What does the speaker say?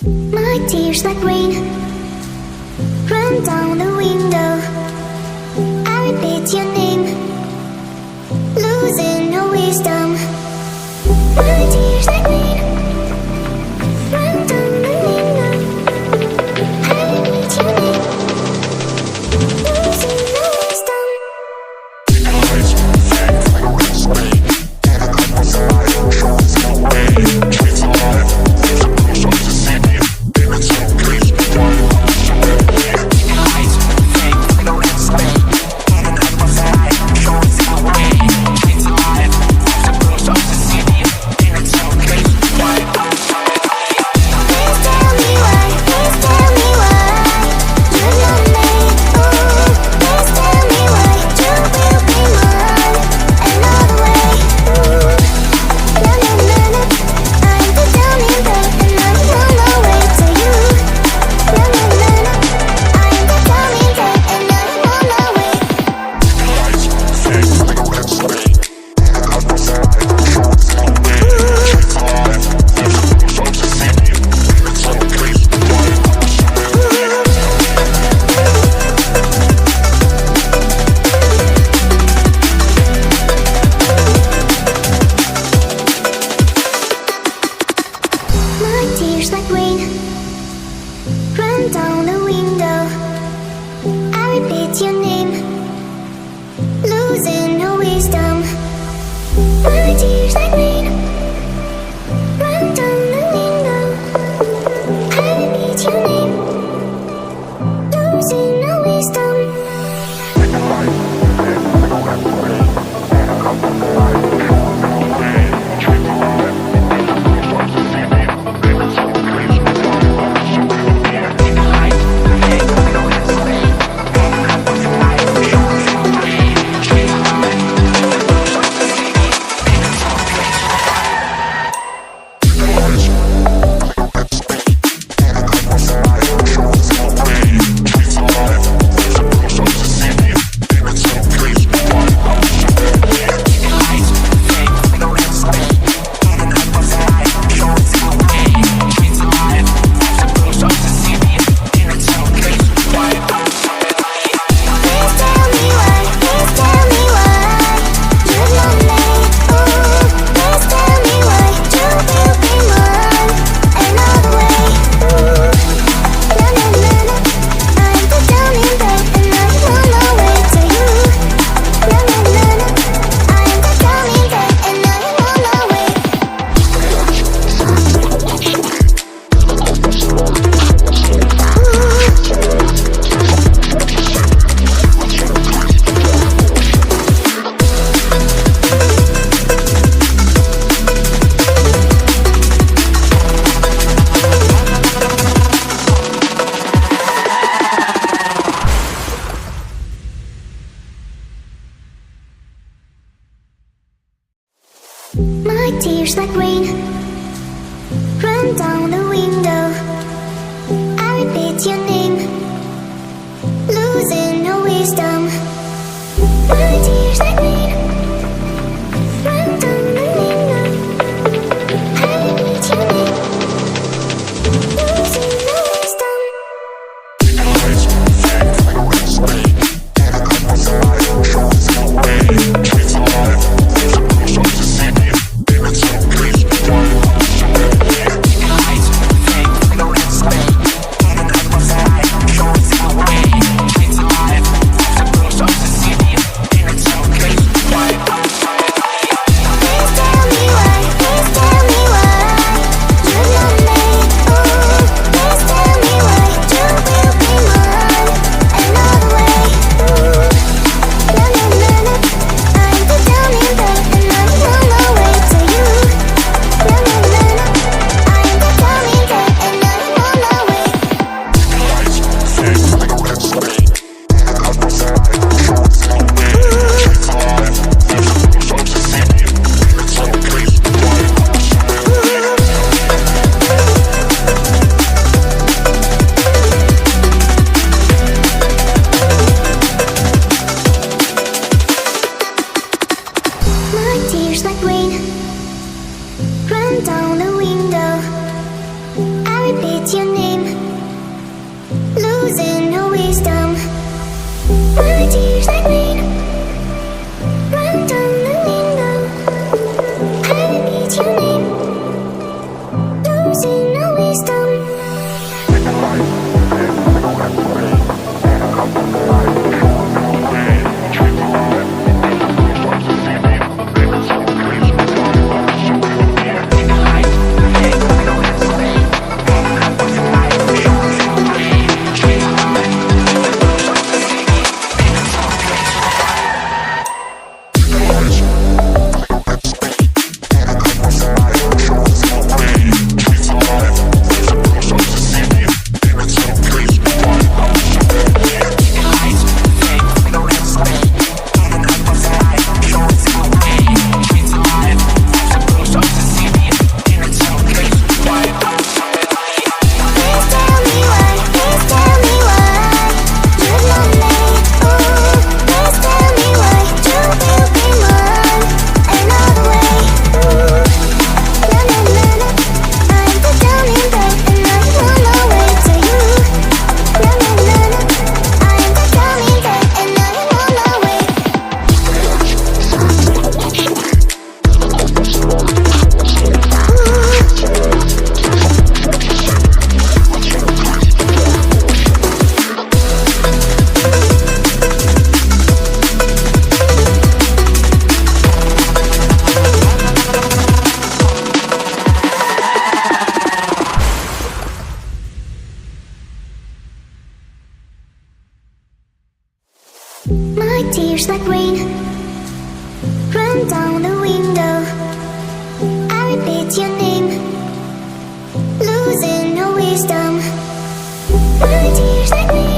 My tears like rain run down the window. I repeat your name, losing no wisdom. My tears like rain run down the window. I repeat your name, losing no wisdom. Eyes fake like a red snake, and a couple side shows no way. Trees alive, there's a bruise on the city. It's so crazy, why show it me? Eyes fake like a red snake, and a couple side shows no way. Trees alive, there's a bruise on the city. It's so crazy, why show it me? Please tell me why, please tell me why you love me. Ooh, please tell me why you will be mine another way. Ooh, na na na na, I'm the drowning babe and I'm on my way to you. Na na na na, I'm the drowning babe and I'm on my way. Eyes fake like a red snake, and a couple side shows no way. Trees alive, there's a bruise on the city. It's so crazy, why show it me? My tears like rain run down the window. I repeat your name, losing no wisdom. My tears like rain run down the window. I repeat your name, losing no wisdom. Please tell me why, please tell me why you love me. Ooh, please tell me why you will be mine another way. Ooh, na na na na, I'm the drowning babe and I'm on my way to you. Na na na na, I'm the drowning babe and I'm on my way. My tears like rain run down the window. I repeat your name, losing no wisdom. My tears like rain run down the window. I repeat your name, losing no wisdom. Eyes fake like a red snake, and a couple side shows no way. Trees alive, there's a bruise on the city. It's so crazy, why show it me? Eyes fake like a red snake, and a couple side shows no way. Trees alive, there's a bruise on the city. It's so crazy. repeat your name, losing no wisdom. My tears like rain run down the window. I repeat your name, losing no wisdom. My tears like rain run down the window. I repeat your name, losing no wisdom. My tears like rain.